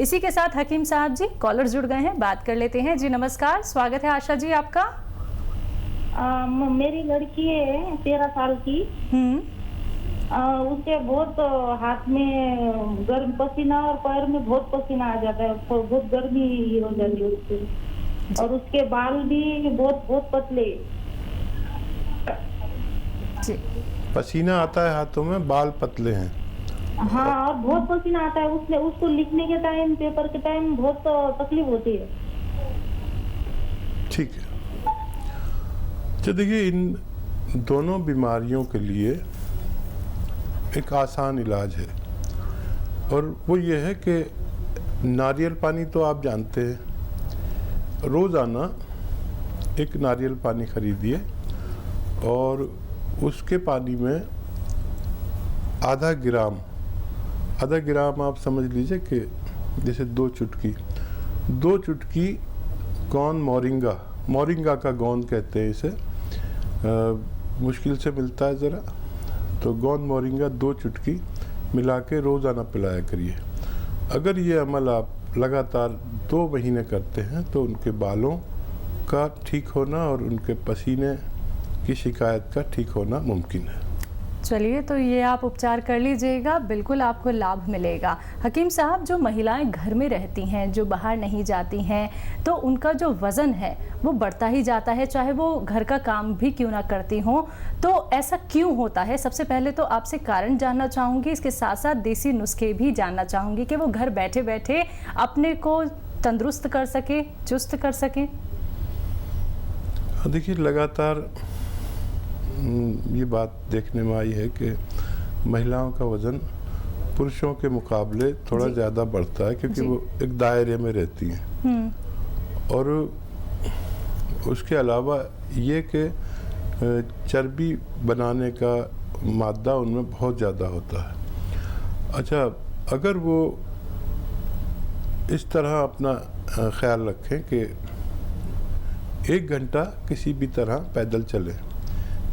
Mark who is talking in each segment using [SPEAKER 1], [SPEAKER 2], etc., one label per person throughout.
[SPEAKER 1] इसी के साथ हकीम साहब जी कॉलर जुड़ गए हैं, बात कर लेते हैं। जी नमस्कार, स्वागत है आशा जी आपका।
[SPEAKER 2] मेरी लड़की है 13 साल की। उसे बहुत हाथ में गर्म पसीना और पैर में बहुत पसीना आ जाता है, बहुत गर्मी हो जाती है उससे, और उसके बाल भी बहुत बहुत पतले।
[SPEAKER 1] जी।
[SPEAKER 3] पसीना आता है हाथों में, बाल पतले हैं।
[SPEAKER 2] हाँ, और बहुत पसीना आता है। उसको लिखने के टाइम, पेपर के टाइम बहुत तकलीफ होती है।
[SPEAKER 3] ठीक है, तो देखिए इन दोनों बीमारियों के लिए एक आसान इलाज है, और वो ये है कि नारियल पानी तो आप जानते हैं, रोज़ाना एक नारियल पानी खरीदिए और उसके पानी में आधा ग्राम आप समझ लीजिए कि जैसे 2 चुटकी गौन मोरिंगा का गोंद कहते हैं इसे, मुश्किल से मिलता है ज़रा, तो गोंद मोरिंगा 2 चुटकी मिला के रोज़ाना पिलाया करिए। अगर ये अमल आप लगातार 2 महीने करते हैं तो उनके बालों का ठीक होना और उनके पसीने की शिकायत का ठीक होना मुमकिन है।
[SPEAKER 1] चलिए, तो ये आप उपचार कर लीजिएगा, बिल्कुल आपको लाभ मिलेगा। हकीम साहब, जो महिलाएं घर में रहती हैं, जो बाहर नहीं जाती हैं, तो उनका जो वज़न है वो बढ़ता ही जाता है, चाहे वो घर का काम भी क्यों ना करती हों। तो ऐसा क्यों होता है? सबसे पहले तो आपसे कारण जानना चाहूँगी, इसके साथ साथ देसी नुस्खे भी जानना चाहूँगी कि वो घर बैठे बैठे अपने को तंदुरुस्त कर सके, चुस्त कर सके।
[SPEAKER 3] देखिए, लगातार ये बात देखने में आई है कि महिलाओं का वज़न पुरुषों के मुकाबले थोड़ा ज़्यादा बढ़ता है, क्योंकि वो एक दायरे में रहती हैं। और उसके अलावा ये कि चर्बी बनाने का मादा उनमें बहुत ज़्यादा होता है। अच्छा, अगर वो इस तरह अपना ख्याल रखें कि 1 घंटा किसी भी तरह पैदल चलें,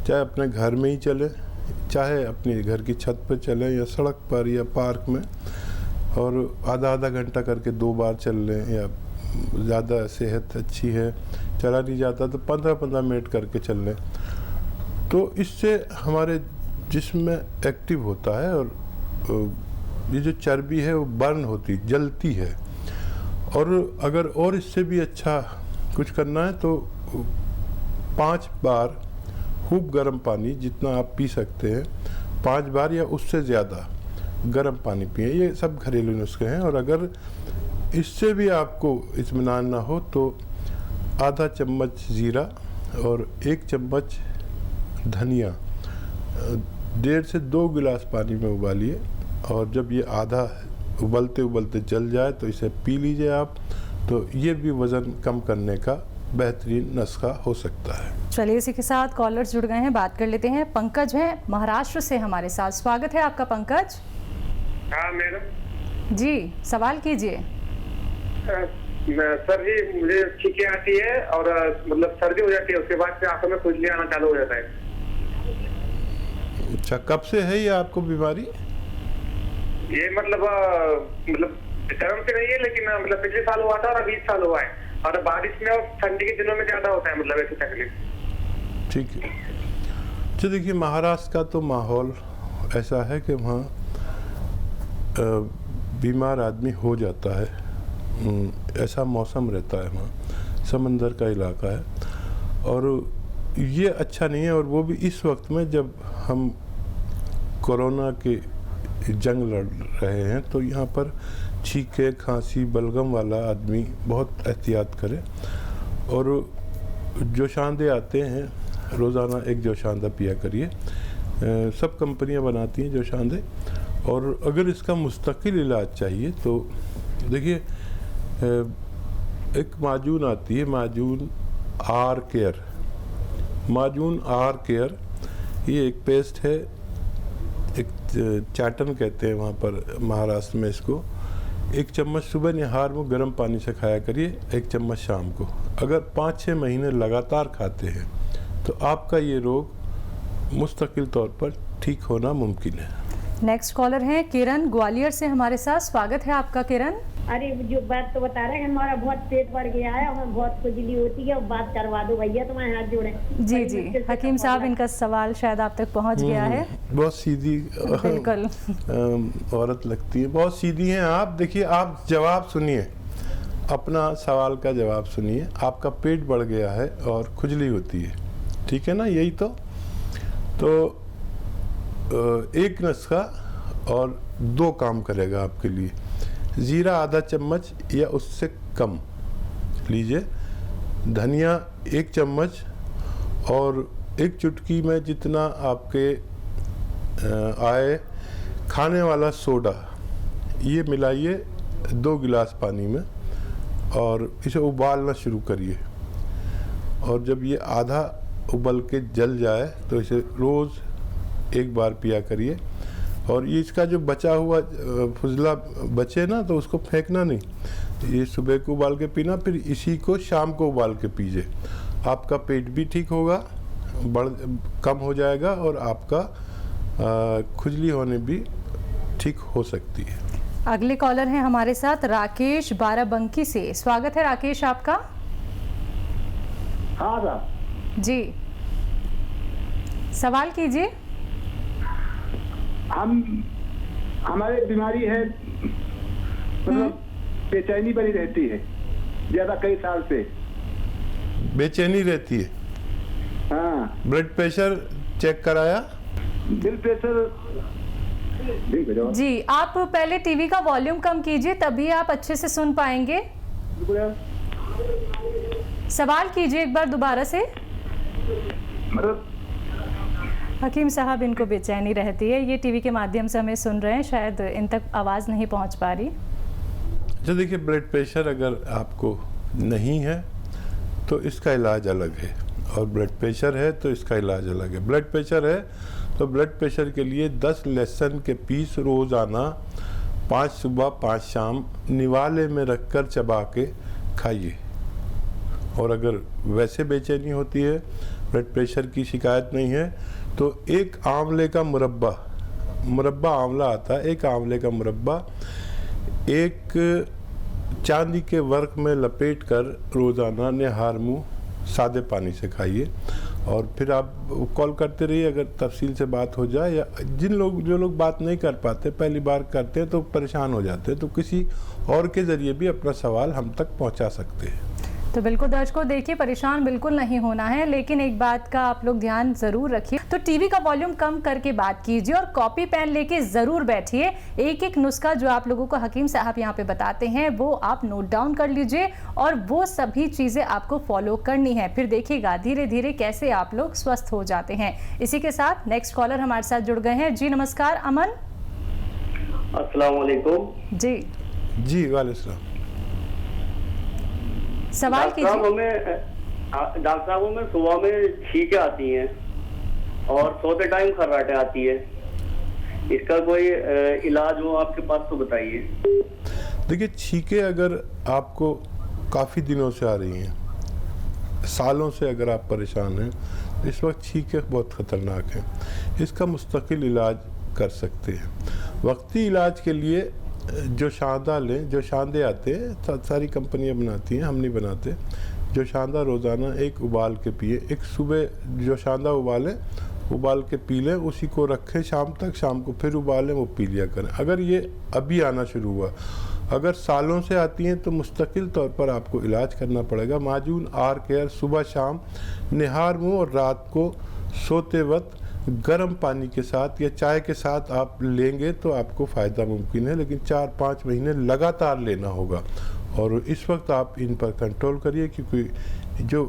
[SPEAKER 3] चाहे अपने घर में ही चले, चाहे अपने घर की छत पर चलें या सड़क पर या पार्क में, और आधा घंटा करके 2 बार चल लें, या ज़्यादा सेहत अच्छी है, चला नहीं जाता तो 15-15 मिनट करके चल लें, तो इससे हमारे जिस्म में एक्टिव होता है और ये जो चर्बी है वो बर्न होती, जलती है। और अगर और इससे भी अच्छा कुछ करना है तो 5 बार खूब गर्म पानी, जितना आप पी सकते हैं, 5 बार या उससे ज़्यादा गर्म पानी पिए। ये सब घरेलू नुस्खे हैं। और अगर इससे भी आपको इत्मीनान ना हो तो आधा चम्मच ज़ीरा और 1 चम्मच धनिया 1.5 से 2 गिलास पानी में उबालिए, और जब ये आधा उबलते उबलते जल जाए तो इसे पी लीजिए आप। तो ये भी वज़न कम करने का बेहतरीन नुस्खा हो सकता है।
[SPEAKER 1] चलिए, इसी के साथ कॉलर्स जुड़ गए हैं, बात कर लेते हैं। पंकज है महाराष्ट्र से हमारे साथ, स्वागत है आपका पंकज।
[SPEAKER 4] हाँ मैडम
[SPEAKER 1] जी, सवाल कीजिए।
[SPEAKER 4] सर जी, मुझे छींकें आती है और मतलब सर्दी हो जाती है, उसके बाद से आंखों में खुजली आना चालू हो जाता है।
[SPEAKER 3] अच्छा, कब से है ये आपको बीमारी?
[SPEAKER 4] ये मतलब गर्म से नहीं है, लेकिन मतलब पिछले साल हुआ था और अभी 20 साल हुआ है, और बारिश में और ठंडी के दिनों में ज्यादा होता है, मतलब ऐसी तकलीफ।
[SPEAKER 3] ठीक है, तो देखिए महाराष्ट्र का तो माहौल ऐसा है कि वहाँ बीमार आदमी हो जाता है, ऐसा मौसम रहता है, वहाँ समंदर का इलाका है, और ये अच्छा नहीं है। और वो भी इस वक्त में जब हम कोरोना के जंग लड़ रहे हैं, तो यहाँ पर छींके, खांसी, बलगम वाला आदमी बहुत एहतियात करे। और जोशांदे आते हैं, रोज़ाना 1 जोशांदा पिया करिए। सब कंपनियां बनाती हैं जोशांदे। और अगर इसका मुस्तकिल इलाज चाहिए तो देखिए, एक माजून आती है, माजून आर केयर, ये एक पेस्ट है, एक चाटन कहते हैं वहाँ पर महाराष्ट्र में इसको। 1 चम्मच सुबह निहार में गर्म पानी से खाया करिए, 1 चम्मच शाम को। अगर 5-6 महीने लगातार खाते हैं तो आपका ये रोग मुस्तकिल तौर पर ठीक होना मुमकिन है।
[SPEAKER 1] नेक्स्ट कॉलर हैं किरण, ग्वालियर से हमारे साथ, स्वागत है आपका किरण।
[SPEAKER 5] अरे जो बात तो बता रहे हैं, हमारा बहुत पेट बढ़ गया है, हमें बहुत खुजली होती है, बात करवा दो भैया, तुम्हारे हाथ जोड़े।
[SPEAKER 1] जी जी हकीम साहब, इनका सवाल शायद आप तक पहुंच गया है।
[SPEAKER 3] बहुत सीधी
[SPEAKER 1] बिल्कुल
[SPEAKER 3] औरत लगती है, बहुत सीधी हैं आप। देखिए, आप जवाब सुनिए, अपना सवाल का जवाब सुनिए। आपका पेट बढ़ गया है और खुजली होती है, ठीक है ना? यही तो एक नुस्खा और 2 काम करेगा आपके लिए। जीरा आधा चम्मच या उससे कम लीजिए, धनिया 1 चम्मच और 1 चुटकी में जितना आपके आए खाने वाला सोडा, ये मिलाइए 2 गिलास पानी में और इसे उबालना शुरू करिए। और जब ये आधा उबल के जल जाए तो इसे रोज़ 1 बार पिया करिए। और ये इसका जो बचा हुआ फुजला बचे ना, तो उसको फेंकना नहीं, ये सुबह को उबाल के पीना, फिर इसी को शाम को उबाल के पीजिए। आपका पेट भी ठीक होगा, कम हो जाएगा और आपका खुजली होने भी ठीक हो सकती है।
[SPEAKER 1] अगले कॉलर हैं हमारे साथ राकेश बाराबंकी से। स्वागत है राकेश आपका।
[SPEAKER 6] हाँ साहब
[SPEAKER 1] जी, सवाल कीजिए।
[SPEAKER 6] हमारे बीमारी है, मतलब बेचैनी बनी रहती है ज्यादा, कई साल से
[SPEAKER 3] बेचैनी रहती है।
[SPEAKER 6] हाँ।
[SPEAKER 3] ब्लड प्रेशर चेक कराया?
[SPEAKER 6] ब्लड प्रेशर
[SPEAKER 1] जी, आप पहले टीवी का वॉल्यूम कम कीजिए, तभी आप अच्छे से सुन पाएंगे। सवाल कीजिए एक बार दोबारा से।
[SPEAKER 6] मतलब
[SPEAKER 1] हकीम साहब, इनको बेचैनी रहती है, ये टीवी के माध्यम से हमें सुन रहे हैं, शायद इन तक आवाज़ नहीं पहुंच पा रही।
[SPEAKER 3] अच्छा, देखिए, ब्लड प्रेशर अगर आपको नहीं है तो इसका इलाज अलग है, और ब्लड प्रेशर है तो इसका इलाज अलग है। ब्लड प्रेशर है तो ब्लड प्रेशर के लिए 10 लहसुन के पीस रोज़ाना 5 सुबह 5 शाम निवाले में रखकर चबा के खाइए। और अगर वैसे बेचैनी होती है, ब्लड प्रेशर की शिकायत नहीं है, तो 1 आंवले का मुरब्बा आंवला आता है, 1 आंवले का मुरब्बा 1 चांदी के वर्क में लपेट कर रोज़ाना निहार मुँह सादे पानी से खाइए। और फिर आप कॉल करते रहिए, अगर तफसील से बात हो जाए, या जो लोग बात नहीं कर पाते, पहली बार करते हैं तो परेशान हो जाते हैं, तो किसी और के ज़रिए भी अपना सवाल हम तक पहुंचा सकते हैं।
[SPEAKER 1] तो बिल्कुल दर्शकों, देखिए, परेशान बिल्कुल नहीं होना है, लेकिन एक बात का आप लोग ध्यान जरूर रखिए। तो टीवी का वॉल्यूम कम करके बात कीजिए और कॉपी पेन लेके जरूर बैठिए। एक नुस्खा जो आप लोगों को हकीम साहब यहाँ पे बताते हैं, वो आप नोट डाउन कर लीजिए और वो सभी चीजें आपको फॉलो करनी है। फिर देखिएगा धीरे धीरे कैसे आप लोग स्वस्थ हो जाते हैं। इसी के साथ नेक्स्ट कॉलर हमारे साथ जुड़ गए हैं। जी नमस्कार, अमन।
[SPEAKER 7] अस्सलाम वालेकुम।
[SPEAKER 3] जी वालेकुम सलाम।
[SPEAKER 1] सवाल कीजिए।
[SPEAKER 7] डॉक्टर साहब, हमें सुबह में छींकें आती हैं और सोते टाइम खर्राटे आती है, इसका कोई इलाज हो आपके पास तो बताइए।
[SPEAKER 3] देखिए, छींकें अगर आपको काफ़ी दिनों से आ रही हैं, सालों से अगर आप परेशान हैं, इस वक्त छींकें बहुत ख़तरनाक हैं। इसका मुस्तकिल इलाज कर सकते हैं। वक्ती इलाज के लिए जो शांदा लें, जो शांदे आते हैं, सारी कंपनियां बनाती हैं, हम नहीं बनाते। जो शांदा रोज़ाना 1 उबाल के पिए, एक सुबह जो शांदा उबाल के पी लें, उसी को रखें शाम तक, शाम को फिर उबालें, वो पी लिया करें। अगर ये अभी आना शुरू हुआ, अगर सालों से आती हैं, तो मुस्तकिल तौर पर आपको इलाज करना पड़ेगा। माजून आर केयर सुबह शाम निहार मुँह, और रात को सोते वक्त गर्म पानी के साथ या चाय के साथ आप लेंगे तो आपको फ़ायदा मुमकिन है, लेकिन 4-5 महीने लगातार लेना होगा। और इस वक्त आप इन पर कंट्रोल करिए, क्योंकि जो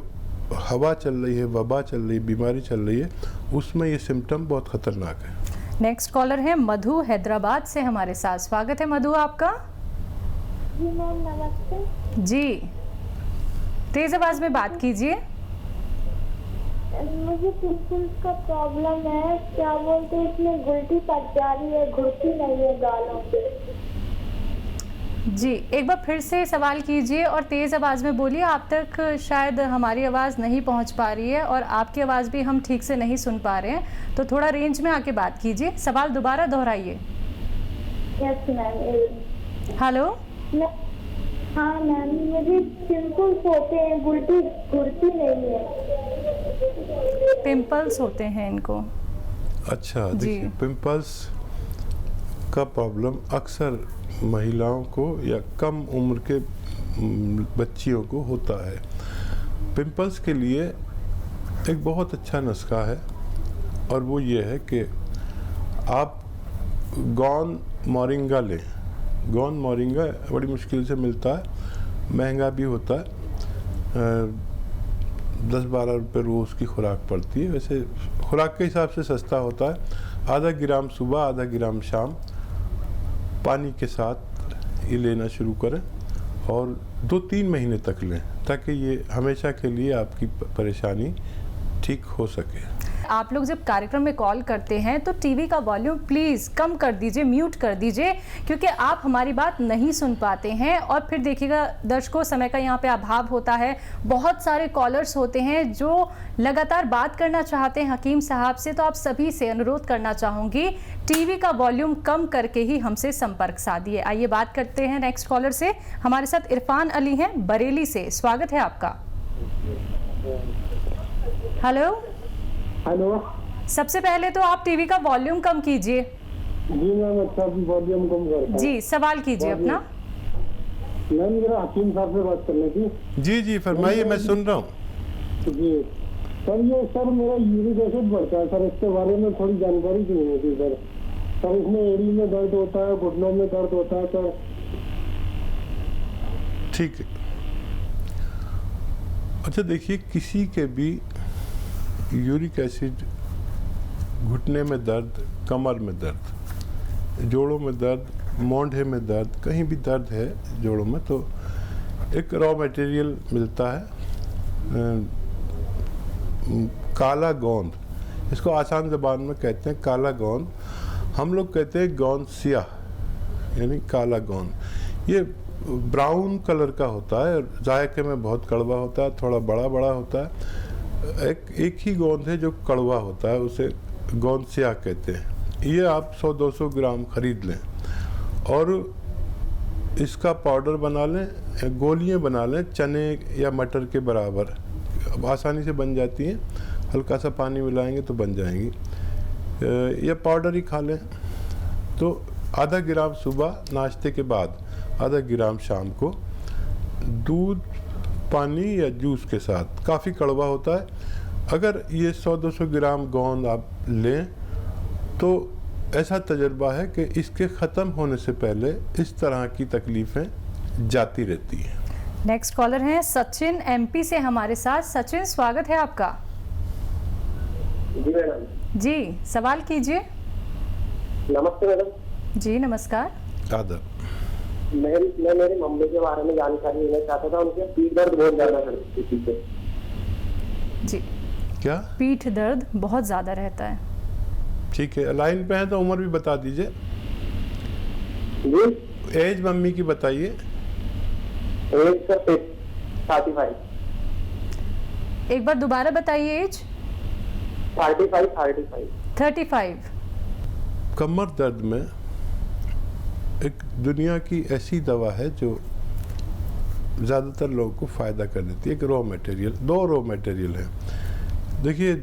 [SPEAKER 3] हवा चल रही है, वबा चल रही है, बीमारी चल रही है, उसमें ये सिम्टम बहुत ख़तरनाक है।
[SPEAKER 1] नेक्स्ट कॉलर है मधु हैदराबाद से हमारे साथ। स्वागत है मधु आपका।
[SPEAKER 8] जी मैम, नमस्ते।
[SPEAKER 1] जी, तेज आवाज में बात कीजिए।
[SPEAKER 8] मुझे पिंपल्स का प्रॉब्लम है, क्या बोलते हैं, इसमें गुलटी पड़ जा रही है, घुलती नहीं है गालों पे।
[SPEAKER 1] जी, एक बार फिर से सवाल कीजिए और तेज आवाज में बोलिए। आप तक शायद हमारी आवाज़ नहीं पहुंच पा रही है और आपकी आवाज़ भी हम ठीक से नहीं सुन पा रहे हैं, तो थोड़ा रेंज में आके बात कीजिए। सवाल दोबारा दोहराइए।
[SPEAKER 8] Yes ma'am.
[SPEAKER 1] हेलो।
[SPEAKER 8] हाँ मैम, मुझे पिंपल्स होते हैं, गुल्टी घुरती नहीं है।
[SPEAKER 1] पिंपल्स होते हैं इनको।
[SPEAKER 3] अच्छा,
[SPEAKER 1] जी।
[SPEAKER 3] देखिए पिंपल्स का प्रॉब्लम अक्सर महिलाओं को या कम उम्र के बच्चियों को होता है। पिंपल्स के लिए एक बहुत अच्छा नुस्खा है और वो ये है कि आप गौन मोरिंगा लें। गौन मोरिंगा बड़ी मुश्किल से मिलता है, महंगा भी होता है, 10-12 रुपये रोज़ की खुराक पड़ती है। वैसे खुराक के हिसाब से सस्ता होता है। आधा ग्राम सुबह, आधा ग्राम शाम पानी के साथ ये लेना शुरू करें और 2-3 महीने तक लें, ताकि ये हमेशा के लिए आपकी परेशानी ठीक हो सके।
[SPEAKER 1] आप लोग जब कार्यक्रम में कॉल करते हैं तो टीवी का वॉल्यूम प्लीज़ कम कर दीजिए, म्यूट कर दीजिए, क्योंकि आप हमारी बात नहीं सुन पाते हैं। और फिर देखिएगा दर्शकों, समय का यहाँ पे अभाव होता है, बहुत सारे कॉलर्स होते हैं जो लगातार बात करना चाहते हैं हकीम साहब से। तो आप सभी से अनुरोध करना चाहूँगी, टीवी का वॉल्यूम कम करके ही हमसे संपर्क साधिए। आइए बात करते हैं नेक्स्ट कॉलर से। हमारे साथ इरफान अली हैं बरेली से, स्वागत है आपका। हेलो।
[SPEAKER 6] हेलो।
[SPEAKER 1] सबसे पहले तो आप टीवी का वॉल्यूम कम कीजिए।
[SPEAKER 6] जी मैम, अच्छा वॉल्यूम कम करता हूं।
[SPEAKER 1] जी, सवाल कीजिए अपना।
[SPEAKER 6] मैम मेरा हकीम साहब से बात करनी थी।
[SPEAKER 3] जी जी फरमाइए, मैं सुन रहा हूँ।
[SPEAKER 6] जी सर, मेरा यूरिक एसिड बढ़ता है सर, इसके बारे में थोड़ी जानकारी चाहिए होती सर। सर इसमें एड़ी में दर्द होता है, घुटनों में दर्द होता है सर।
[SPEAKER 3] ठीक है। अच्छा देखिए, किसी के भी यूरिक एसिड, घुटने में दर्द, कमर में दर्द, जोड़ों में दर्द, मोंढे में दर्द, कहीं भी दर्द है जोड़ों में, तो एक रॉ मटेरियल मिलता है काला गोंद। इसको आसान ज़बान में कहते हैं काला गोंद। हम लोग कहते हैं गोंद सियाह, यानी काला गोंद। ये ब्राउन कलर का होता है, जायके में बहुत कड़वा होता है, थोड़ा बड़ा बड़ा होता है। एक ही गोंद है जो कड़वा होता है, उसे गोंद सियाह कहते हैं। ये आप 100-200 ग्राम खरीद लें और इसका पाउडर बना लें, गोलियां बना लें चने या मटर के बराबर, अब आसानी से बन जाती हैं। हल्का सा पानी मिलाएंगे तो बन जाएंगी। या पाउडर ही खा लें। तो आधा ग्राम सुबह नाश्ते के बाद, आधा ग्राम शाम को, दूध, पानी या जूस के साथ। काफ़ी कड़वा होता है। अगर ये 100-200 ग्राम गोंद आप लें तो ऐसा तजर्बा है कि इसके ख़त्म होने से पहले इस तरह की तकलीफ़ें जाती रहती हैं।
[SPEAKER 1] नेक्स्ट कॉलर हैं सचिन एमपी से हमारे साथ। सचिन, स्वागत है आपका।
[SPEAKER 9] जी मैडम।
[SPEAKER 1] जी, सवाल कीजिए।
[SPEAKER 9] नमस्ते मैडम।
[SPEAKER 1] जी नमस्कार।
[SPEAKER 3] आदब।
[SPEAKER 9] मैं मेरी मम्मी के बारे में जानकारी लेना चाहता था। उनके पीठ दर्द बहुत ज्यादा करती थी।
[SPEAKER 1] जी,
[SPEAKER 3] क्या?
[SPEAKER 1] पीठ दर्द बहुत ज़्यादा रहता है।
[SPEAKER 3] ठीक है, लाइन पे हैं तो उम्र भी बता दीजिए।
[SPEAKER 9] जी,
[SPEAKER 3] एज मम्मी की बताइए।
[SPEAKER 9] एज का 35।
[SPEAKER 1] एक बार दोबारा बताइए एज। 35।
[SPEAKER 3] कमर दर्द में एक दुनिया की ऐसी दवा है जो ज़्यादातर लोगों को फ़ायदा कर देती है। एक रॉ मटेरियल, 2 रॉ मटेरियल है। देखिए,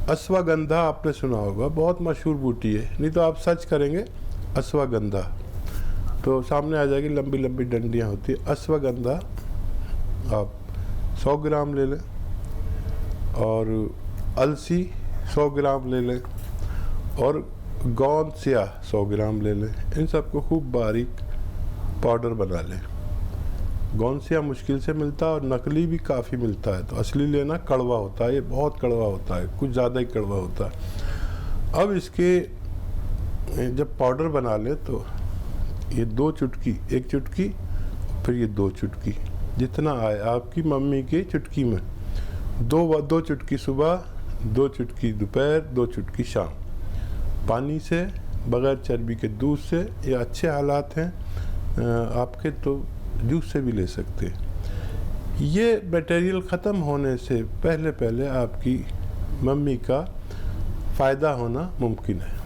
[SPEAKER 3] अश्वगंधा आपने सुना होगा, बहुत मशहूर बूटी है। नहीं तो आप सर्च करेंगे अश्वगंधा तो सामने आ जाएगी, लंबी लंबी डंडियाँ होती है। अश्वगंधा आप 100 ग्राम ले लें और अलसी 100 ग्राम ले लें और गोंद सियाह 100 ग्राम ले लें। इन सबको खूब बारीक पाउडर बना लें। गोंद सियाह मुश्किल से मिलता है और नकली भी काफ़ी मिलता है, तो असली लेना कड़वा होता है। ये बहुत कड़वा होता है, कुछ ज़्यादा ही कड़वा होता है। अब इसके जब पाउडर बना लें तो ये 2 चुटकी, 1 चुटकी, फिर ये 2 चुटकी, जितना आए आपकी मम्मी की चुटकी में, 2 चुटकी सुबह, 2 चुटकी दोपहर, 2 चुटकी शाम, पानी से, बग़ैर चर्बी के दूध से, या अच्छे हालात हैं आपके तो जूस से भी ले सकते हैं। ये मटेरियल ख़त्म होने से पहले पहले आपकी मम्मी का फ़ायदा होना मुमकिन है।